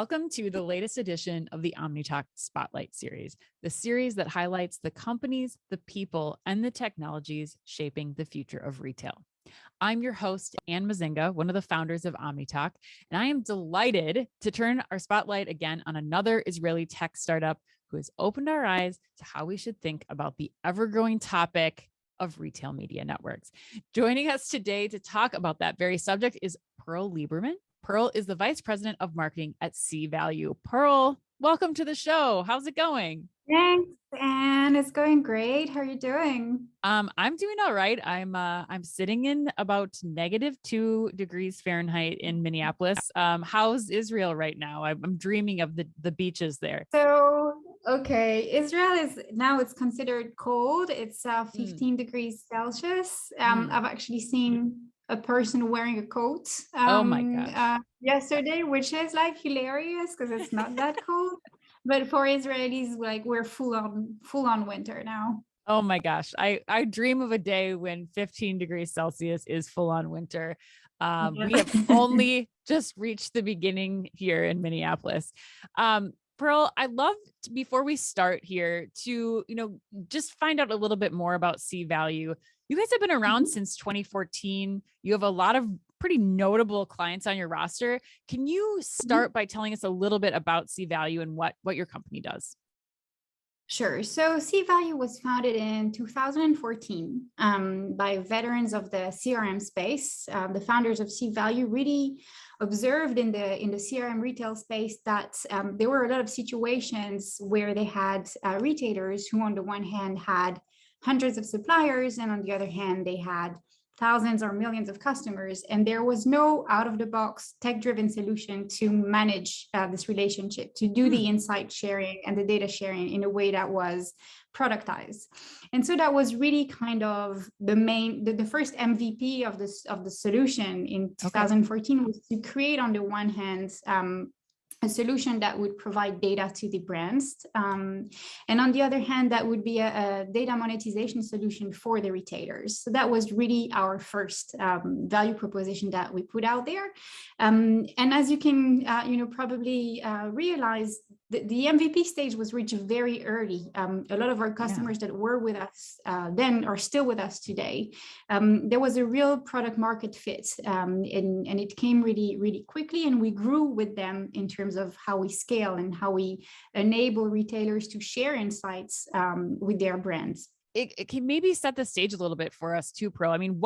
Welcome to the latest edition of the Omni Talk Spotlight Series, the series that highlights the companies, the people, and the technologies shaping the future of retail. I'm your host, Anne Mezzenga, one of the founders of Omni Talk, and I am delighted to turn our spotlight again on another Israeli tech startup who has opened our eyes to how we should think about the ever-growing topic of retail media networks. Joining us today to talk about that very subject is Pearl Lieberman. Pearl is the Vice President of Marketing at ciValue. Pearl, welcome to the show. How's it going? Thanks, Anne. It's going great. How are you doing? I'm doing all right. I'm sitting in about -2 degrees Fahrenheit in Minneapolis. How's Israel right now? I'm dreaming of the beaches there. Okay, Israel is now it's considered cold. It's 15 degrees Celsius. I've actually seen a person wearing a coat Oh my gosh. yesterday, which is like hilarious because it's not that cold. But for Israelis, like we're full on winter now. Oh my gosh. I dream of a day when 15 degrees Celsius is full on winter. We have only just reached the beginning here in Minneapolis. Pearl, I'd love to, before we start here to, just find out a little bit more about ciValue. You guys have been around since 2014. You have a lot of pretty notable clients on your roster. Can you start by telling us a little bit about ciValue and what your company does? Sure. So ciValue was founded in 2014 by veterans of the CRM space. The founders of ciValue really observed in the CRM retail space that there were a lot of situations where they had retailers who on the one hand had hundreds of suppliers and on the other hand they had thousands or millions of customers, and there was no out-of-the-box tech-driven solution to manage this relationship, to do the insight sharing and the data sharing in a way that was productized. And so that was really kind of the first MVP of the solution in 2014 was to create on the one hand a solution that would provide data to the brands. And on the other hand, that would be a data monetization solution for the retailers. So that was really our first value proposition that we put out there. And as you can probably realize, the MVP stage was reached very early. A lot of our customers that were with us then are still with us today. There was a real product market fit and it came really, really quickly, and we grew with them in terms of how we scale and how we enable retailers to share insights with their brands. It can maybe set the stage a little bit for us too, Pearl. I mean,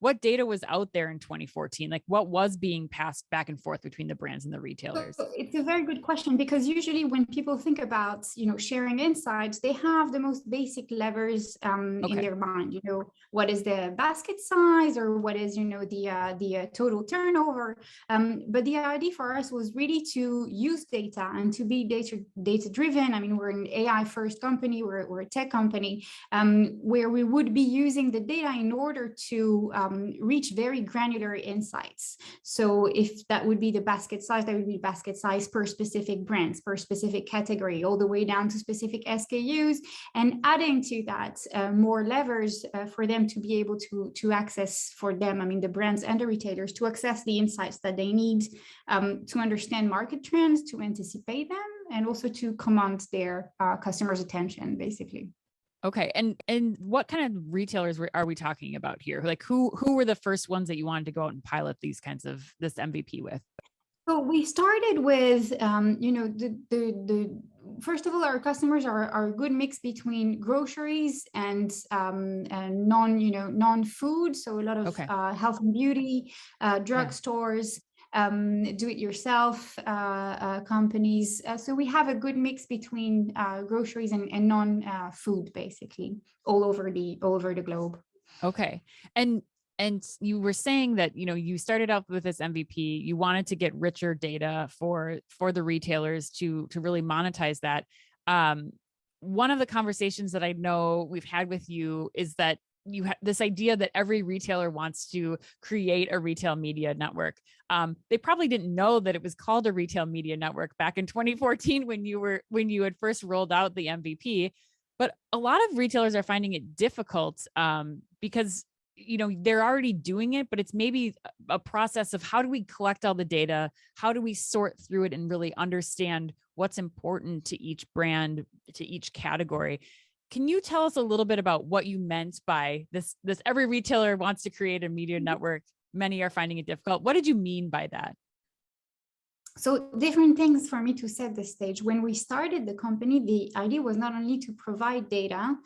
what data was out there in 2014? Like what was being passed back and forth between the brands and the retailers? So it's a very good question, because usually when people think about, sharing insights, they have the most basic levers in their mind. What is the basket size, or what is, the total turnover. But the idea for us was really to use data and to be data driven. I mean, we're an AI first company, we're a tech company, where we would be using the data in order to reach very granular insights. So if that would be the basket size, that would be basket size per specific brands, per specific category, all the way down to specific SKUs, and adding to that more levers for them to be able to access for them, I mean, the brands and the retailers, to access the insights that they need to understand market trends, to anticipate them, and also to command their customers' attention, basically. Okay. And what kind of retailers are we talking about here? Like who were the first ones that you wanted to go out and pilot this MVP with? So we started with, first of all, our customers are a good mix between groceries and non-food. So a lot of health and beauty, drugstores, do-it-yourself companies. So we have a good mix between groceries and non-food, basically, all over the globe. Okay. And you were saying that, you started out with this MVP, you wanted to get richer data for the retailers to really monetize that. One of the conversations that I know we've had with you is that you have this idea that every retailer wants to create a retail media network. They probably didn't know that it was called a retail media network back in 2014 when you had first rolled out the MVP. But a lot of retailers are finding it difficult because they're already doing it, but it's maybe a process of how do we collect all the data? How do we sort through it and really understand what's important to each brand, to each category? Can you tell us a little bit about what you meant by this every retailer wants to create a media network, many are finding it difficult? What did you mean by that? So different things for me to set the stage. When we started the company, the idea was not only to provide data,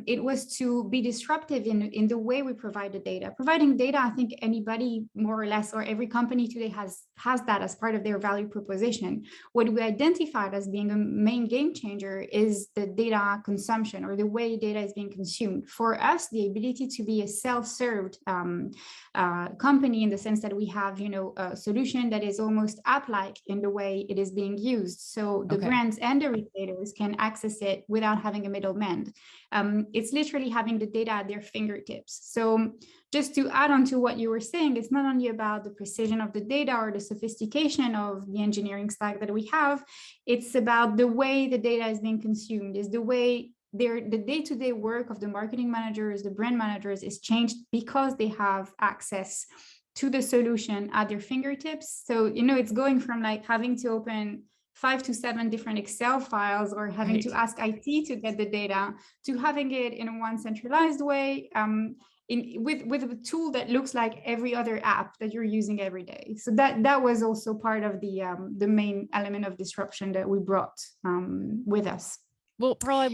it was to be disruptive in the way we provide the data. Providing data, I think anybody more or less, or every company today has that as part of their value proposition. What we identified as being a main game changer is the data consumption, or the way data is being consumed. For us, the ability to be a self-served company, in the sense that we have, a solution that is almost app-like in the way it is being used. So the brands and the retailers can access it without having a middleman. It's literally having the data at their fingertips. So just to add on to what you were saying, it's not only about the precision of the data or the sophistication of the engineering stack that we have, it's about the way the data is being consumed, is the way the day-to-day work of the marketing managers, the brand managers is changed because they have access to the solution at their fingertips. So, it's going from like having to open 5 to 7 different Excel files, or having to ask IT to get the data, to having it in one centralized way, with a tool that looks like every other app that you're using every day. So that was also part of the main element of disruption that we brought with us. Well, Pearl, I'd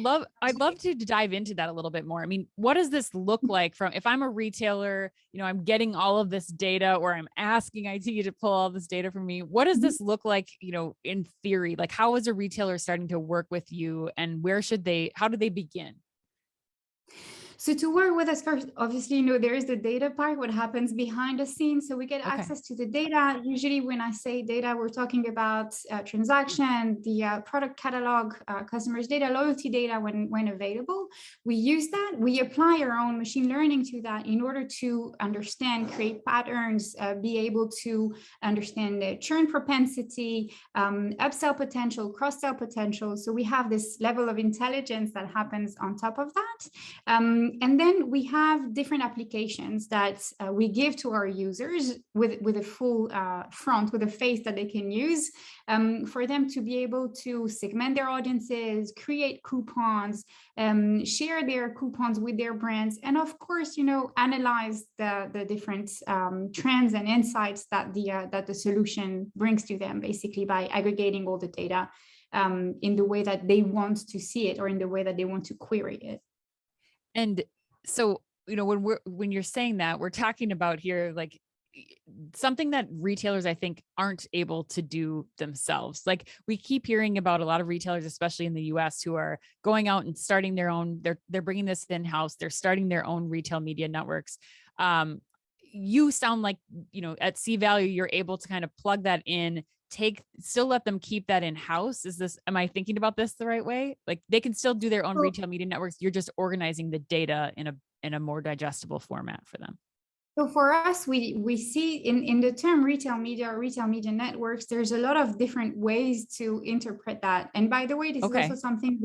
love to dive into that a little bit more. I mean, what does this look like if I'm a retailer, I'm getting all of this data, or I'm asking IT to pull all this data from me. What does this look like, in theory? Like, how is a retailer starting to work with you, and how do they begin? So to work with us first, obviously, there is the data part, what happens behind the scenes. So we get access to the data. Usually when I say data, we're talking about transaction, the product catalog, customers' data, loyalty data when available. We use that. We apply our own machine learning to that in order to understand, create patterns, be able to understand the churn propensity, upsell potential, cross-sell potential. So we have this level of intelligence that happens on top of that. And then we have different applications that we give to our users with a full front, with a face that they can use, for them to be able to segment their audiences, create coupons, share their coupons with their brands, and of course, analyze the different trends and insights that the solution brings to them, basically by aggregating all the data in the way that they want to see it, or in the way that they want to query it. And so, when you're saying that, we're talking about here, like, something that retailers, I think, aren't able to do themselves. Like, we keep hearing about a lot of retailers, especially in the US, who are going out and starting their own, they're bringing this in-house, they're starting their own retail media networks. You sound like, at ciValue, you're able to kind of plug that in, still let them keep that in-house. Am I thinking about this the right way? Like, they can still do their own retail media networks. You're just organizing the data in a more digestible format for them. So for us, we see in the term retail media or retail media networks, there's a lot of different ways to interpret that. And by the way, this is also something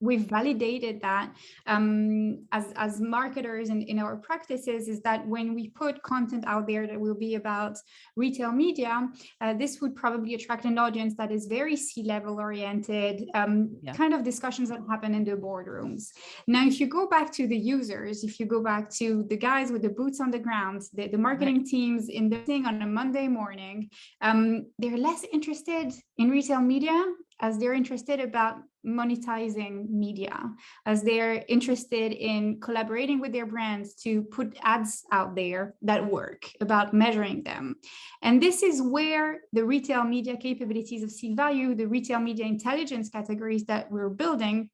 we've validated that as marketers and in our practices, is that when we put content out there that will be about retail media, this would probably attract an audience that is very C-level oriented, kind of discussions that happen in the boardrooms. Now, if you go back to the users, if you go back to the guys with the boots on the ground, the marketing teams in the thing on a Monday morning, they're less interested in retail media as they're interested about monetizing media, as they're interested in collaborating with their brands to put ads out there that work, about measuring them. And this is where the retail media capabilities of ciValue, the retail media intelligence categories that we're building,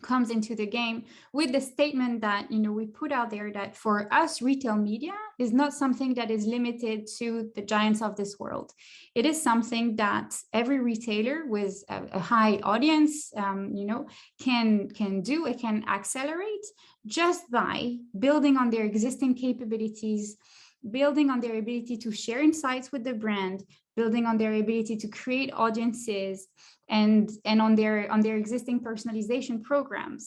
comes into the game, with the statement that we put out there that for us, retail media is not something that is limited to the giants of this world. It is something that every retailer with a high audience can do. It can accelerate just by building on their existing capabilities, building on their ability to share insights with the brand, building on their ability to create audiences and on their existing personalization programs.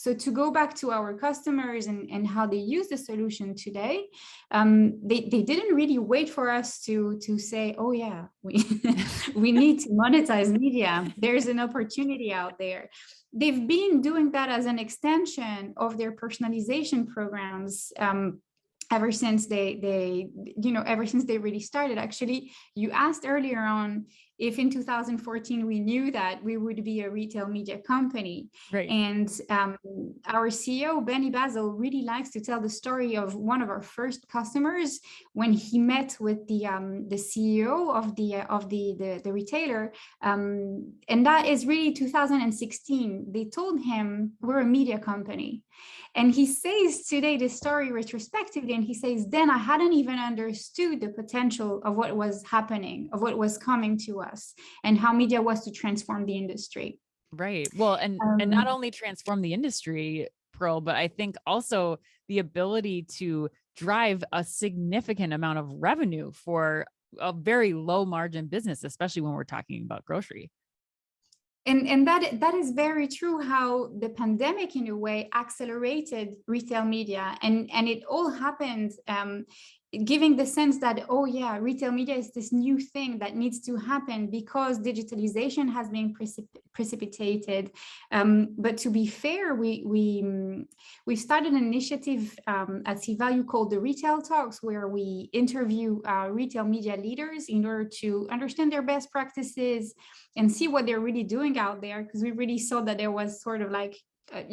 So to go back to our customers and how they use the solution today, they didn't really wait for us to say, oh yeah, we need to monetize media. There's an opportunity out there. They've been doing that as an extension of their personalization programs ever since they really started. Actually, you asked earlier on if in 2014 we knew that we would be a retail media company. Right. And our CEO, Benny Basil, really likes to tell the story of one of our first customers when he met with the CEO of the retailer. And that is really 2016. They told him, we're a media company. And he says today the story retrospectively, and he says, then I hadn't even understood the potential of what was happening, of what was coming to us, and how media was to transform the industry. Right. Well, and not only transform the industry, Pearl, but I think also the ability to drive a significant amount of revenue for a very low margin business, especially when we're talking about grocery. And that is very true, how the pandemic in a way accelerated retail media, and it all happened giving the sense that, oh yeah, retail media is this new thing that needs to happen because digitalization has been precipitated. But to be fair, we started an initiative at ciValue called the Retail Talks, where we interview retail media leaders in order to understand their best practices and see what they're really doing out there, because we really saw that there was sort of like a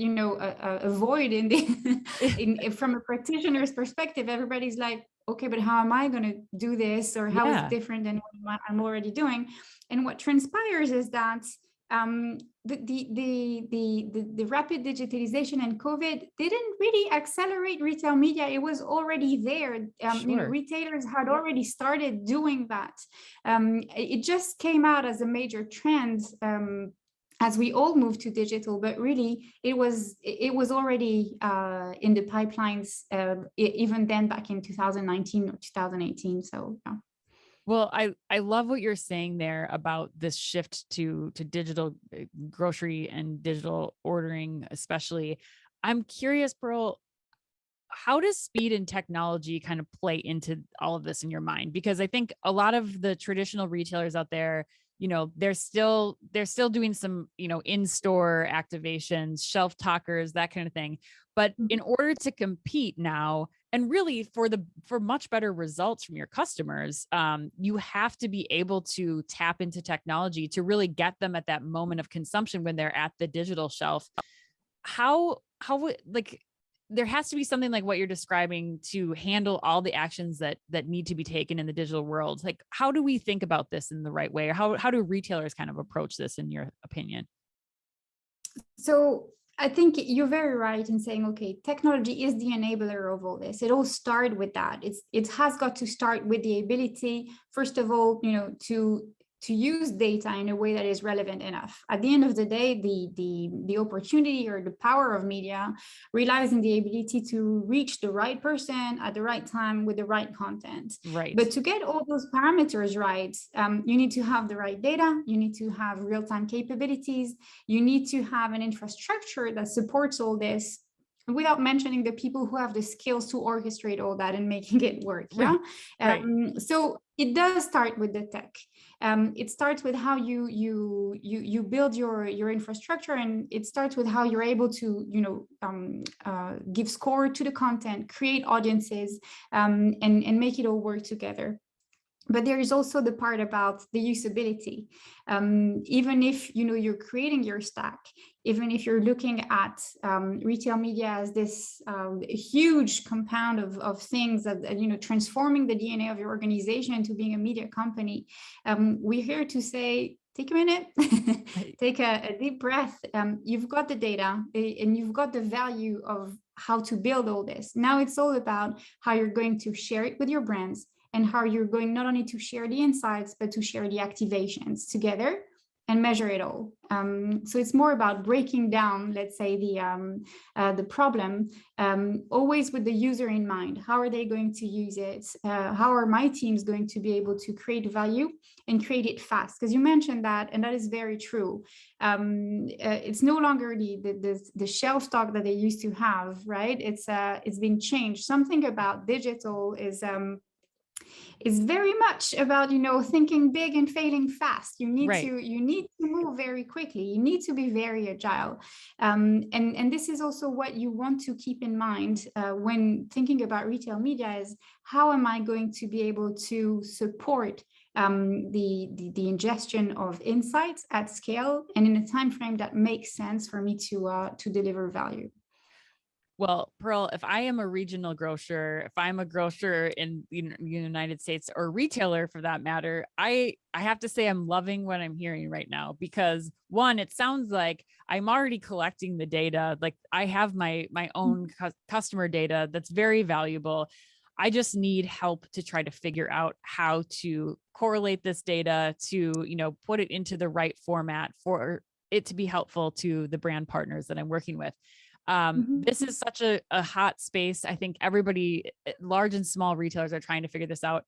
void in the from a practitioner's perspective. Everybody's like, okay, but how am I going to do this, or how is it different than what I'm already doing? And what transpires is that the rapid digitalization and COVID didn't really accelerate retail media. It was already there. Retailers had already started doing that. It just came out as a major trend as we all moved to digital, but really it was already in the pipelines even then, back in 2019 or 2018. So yeah. Well, I love what you're saying there about this shift to digital grocery and digital ordering, especially. I'm curious, Pearl, how does speed and technology kind of play into all of this in your mind? Because I think a lot of the traditional retailers out there, they're still doing some, in-store activations, shelf talkers, that kind of thing. But in order to compete now, and really for much better results from your customers, you have to be able to tap into technology to really get them at that moment of consumption when they're at the digital shelf. How there has to be something like what you're describing to handle all the actions that need to be taken in the digital world. Like, how do we think about this in the right way? Or how do retailers kind of approach this, in your opinion? So I think you're very right in saying, okay, technology is the enabler of all this. It all started with that. It has got to start with the ability, first of all, to use data in a way that is relevant enough. At the end of the day, the opportunity or the power of media relies in the ability to reach the right person at the right time with the right content. Right. But to get all those parameters right, you need to have the right data, you need to have real-time capabilities, you need to have an infrastructure that supports all this, without mentioning the people who have the skills to orchestrate all that and making it work. Yeah. Right. So it does start with the tech. It starts with how you build your infrastructure, and it starts with how you're able to give score to the content, create audiences, and make it all work together. But there is also the part about the usability. Even if you're creating your stack, even if you're looking at retail media as this huge compound of things that transforming the DNA of your organization into being a media company, we're here to say, take a minute, take a deep breath. You've got the data and you've got the value of how to build all this. Now it's all about how you're going to share it with your brands, and how you're going not only to share the insights, but to share the activations together and measure it all. So it's more about breaking down, let's say, the problem, always with the user in mind. How are they going to use it? How are my teams going to be able to create value and create it fast? Because you mentioned that, and that is very true. It's no longer the shelf stock that they used to have, right? It's been changed. Something about digital is very much about, thinking big and failing fast. You need to move very quickly. You need to be very agile. And this is also what you want to keep in mind when thinking about retail media, is how am I going to be able to support the ingestion of insights at scale and in a time frame that makes sense for me to deliver value. Well, Pearl, if I am a regional grocer, if I'm a grocer in the United States, or retailer for that matter, I have to say I'm loving what I'm hearing right now, because one, it sounds like I'm already collecting the data. Like I have my own customer data that's very valuable. I just need help to try to figure out how to correlate this data to, put it into the right format for it to be helpful to the brand partners that I'm working with. This is such a hot space. I think everybody, large and small retailers, are trying to figure this out.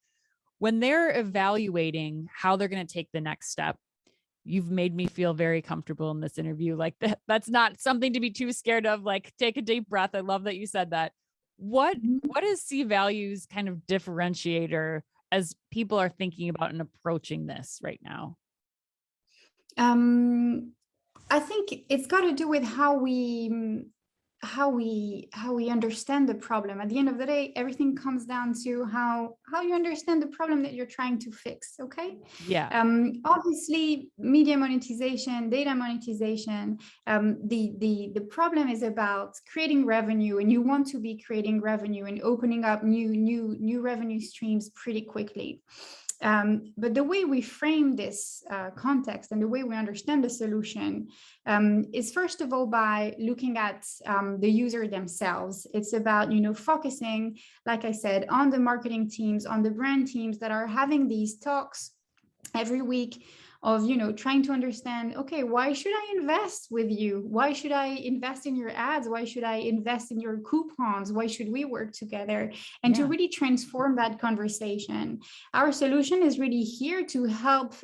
When they're evaluating how they're going to take the next step, you've made me feel very comfortable in this interview. Like that's not something to be too scared of. Like, take a deep breath. I love that you said that. What is ciValue's kind of differentiator as people are thinking about and approaching this right now? I think it's got to do with how we understand the problem. At the end of the day, everything comes down to how you understand the problem that you're trying to fix. Okay. Yeah. Obviously, media monetization, data monetization. The problem is about creating revenue, and you want to be creating revenue and opening up new revenue streams pretty quickly. But the way we frame this context and the way we understand the solution is, first of all, by looking at the user themselves. It's about, focusing, like I said, on the marketing teams, on the brand teams that are having these talks every week of, trying to understand, okay, why should I invest with you? Why should I invest in your ads? Why should I invest in your coupons? Why should we work together? And to really transform that conversation. Our solution is really here to help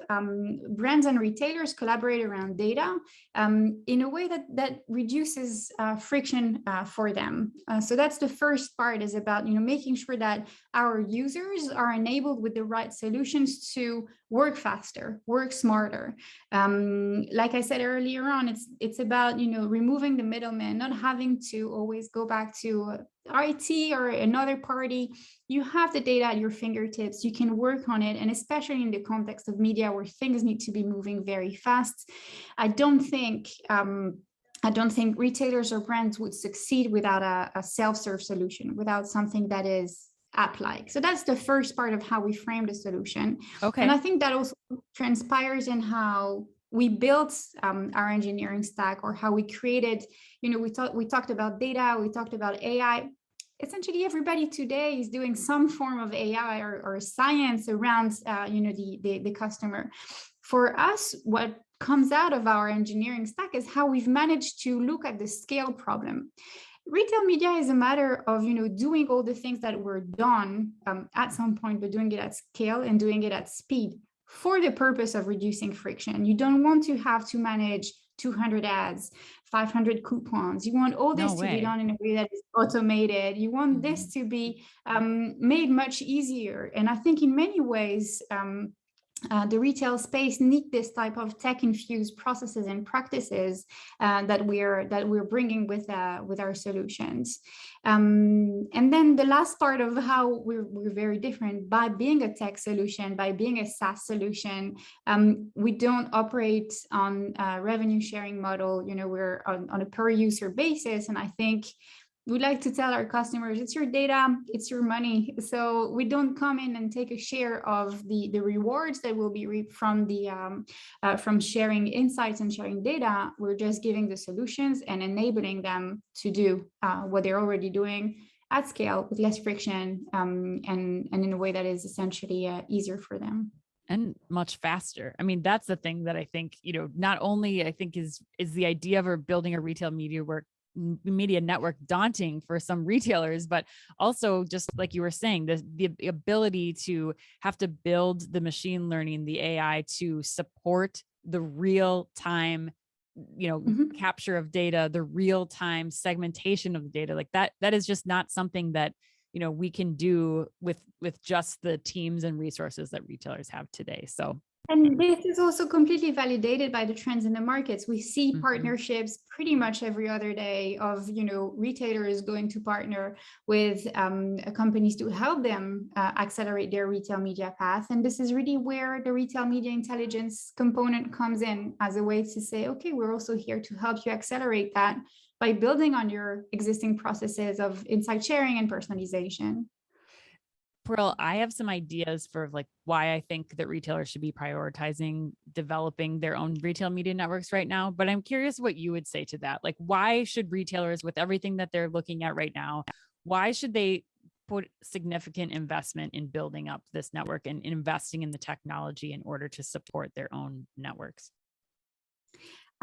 brands and retailers collaborate around data in a way that reduces friction for them. So that's the first part, is about, making sure that our users are enabled with the right solutions to work faster, work smarter. Like I said earlier on, it's about, removing the middleman, not having to always go back to IT or another party. You have the data at your fingertips. You can work on it. And especially in the context of media, where things need to be moving very fast, I don't think retailers or brands would succeed without a self-serve solution, without something that is app-like. So that's the first part of how we frame the solution. Okay. And I think that also transpires in how we built our engineering stack, or how we created, we talked about data, we talked about AI. Essentially, everybody today is doing some form of AI or science around, the customer. For us, what comes out of our engineering stack is how we've managed to look at the scale problem. Retail media is a matter of, doing all the things that were done at some point, but doing it at scale and doing it at speed for the purpose of reducing friction. You don't want to have to manage 200 ads, 500 coupons. You want all this to be done in a way that is automated. You want this to be made much easier. And I think in many ways, the retail space need this type of tech-infused processes and practices that we're bringing with our solutions. And then the last part of how we're very different, by being a tech solution, by being a SaaS solution, we don't operate on a revenue sharing model. We're on a per user basis, and I think we like to tell our customers, it's your data, it's your money. So we don't come in and take a share of the rewards that will be reaped from from sharing insights and sharing data. We're just giving the solutions and enabling them to do what they're already doing at scale with less friction and in a way that is essentially easier for them. And much faster. I mean, that's the thing that I think, not only I think is the idea of building a retail media network daunting for some retailers, but also just like you were saying, the ability to have to build the machine learning, the AI to support the real time, Mhm. capture of data, the real time segmentation of the data, like that is just not something that we can do with just the teams and resources that retailers have today. So And this is also completely validated by the trends in the markets. We see mhm. partnerships pretty much every other day of, retailers going to partner with companies to help them accelerate their retail media path. And this is really where the retail media intelligence component comes in as a way to say, okay, we're also here to help you accelerate that by building on your existing processes of insight sharing and personalization. Pearl, I have some ideas for like why I think that retailers should be prioritizing developing their own retail media networks right now. But I'm curious what you would say to that. Like, why should retailers, with everything that they're looking at right now, why should they put significant investment in building up this network and investing in the technology in order to support their own networks?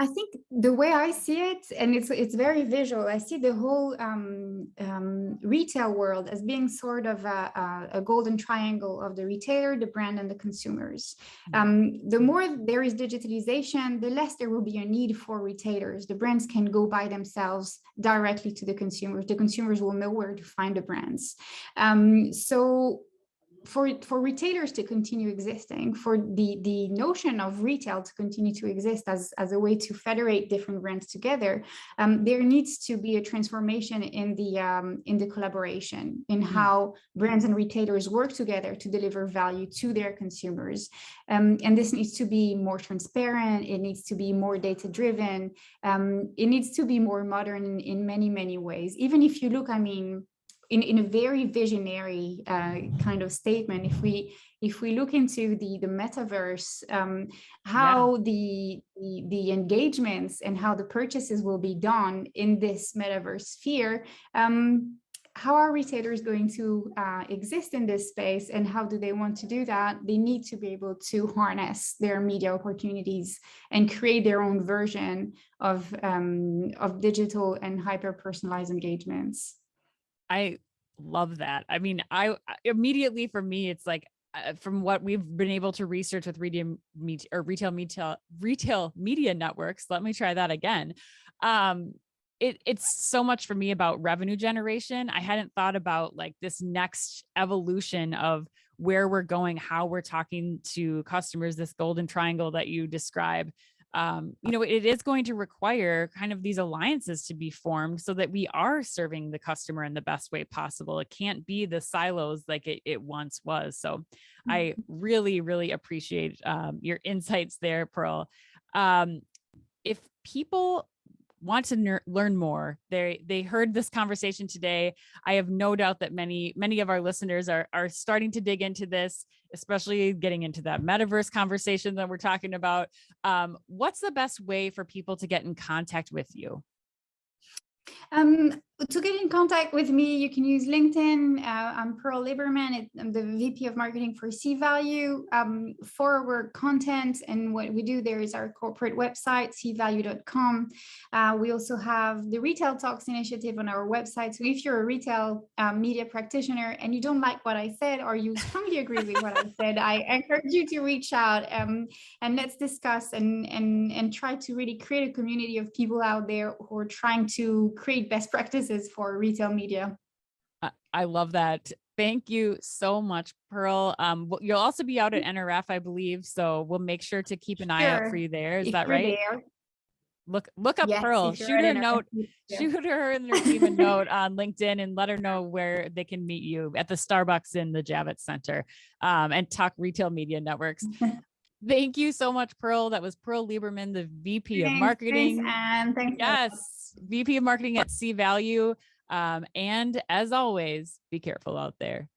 I think the way I see it, and it's very visual. I see the whole retail world as being sort of a golden triangle of the retailer, the brand, and the consumers. The more there is digitalization, the less there will be a need for retailers. The brands can go by themselves directly to the consumers. The consumers will know where to find the brands. So for retailers to continue existing, for the notion of retail to continue to exist as a way to federate different brands together, there needs to be a transformation in the collaboration, in how brands and retailers work together to deliver value to their consumers. And this needs to be more transparent. It needs to be more data driven. It needs to be more modern in many, many ways. Even if you look, I mean, in a very visionary kind of statement, if we look into the metaverse, how the engagements and how the purchases will be done in this metaverse sphere, how are retailers going to exist in this space, and how do they want to do that? They need to be able to harness their media opportunities and create their own version of digital and hyper personalized engagements. I love that. I mean, I immediately, for me, it's like from what we've been able to research with retail media networks. Let me try that again. It's so much for me about revenue generation. I hadn't thought about like this next evolution of where we're going, how we're talking to customers, this golden triangle that you describe. It is going to require kind of these alliances to be formed so that we are serving the customer in the best way possible. It can't be the silos like it once was. So I really, really appreciate your insights there, Pearl. If people want to learn more, they heard this conversation today. I have no doubt that many of our listeners are starting to dig into this, especially getting into that metaverse conversation that we're talking about. What's the best way for people to get in contact with you? To get in contact with me, you can use LinkedIn. I'm Pearl Lieberman. I'm the VP of Marketing for ciValue. For our content and what we do, there is our corporate website, ciValue.com. We also have the Retail Talks initiative on our website. So if you're a retail media practitioner and you don't like what I said, or you strongly agree with what I said, I encourage you to reach out and let's discuss and try to really create a community of people out there who are trying to create best practices for retail media. I love that. Thank you so much, Pearl. You'll also be out at NRF, I believe. So we'll make sure to keep an eye out for you there. Is If that you're right? there. Look up Yes, Pearl, if you're shoot at her a NRF. note, shoot her and her team a note on LinkedIn and let her know where they can meet you at the Starbucks in the Javits Center, and talk retail media networks. Thank you so much, Pearl. That was Pearl Lieberman, the VP of Marketing. And thanks. Yes, VP of Marketing at ciValue. And as always, be careful out there.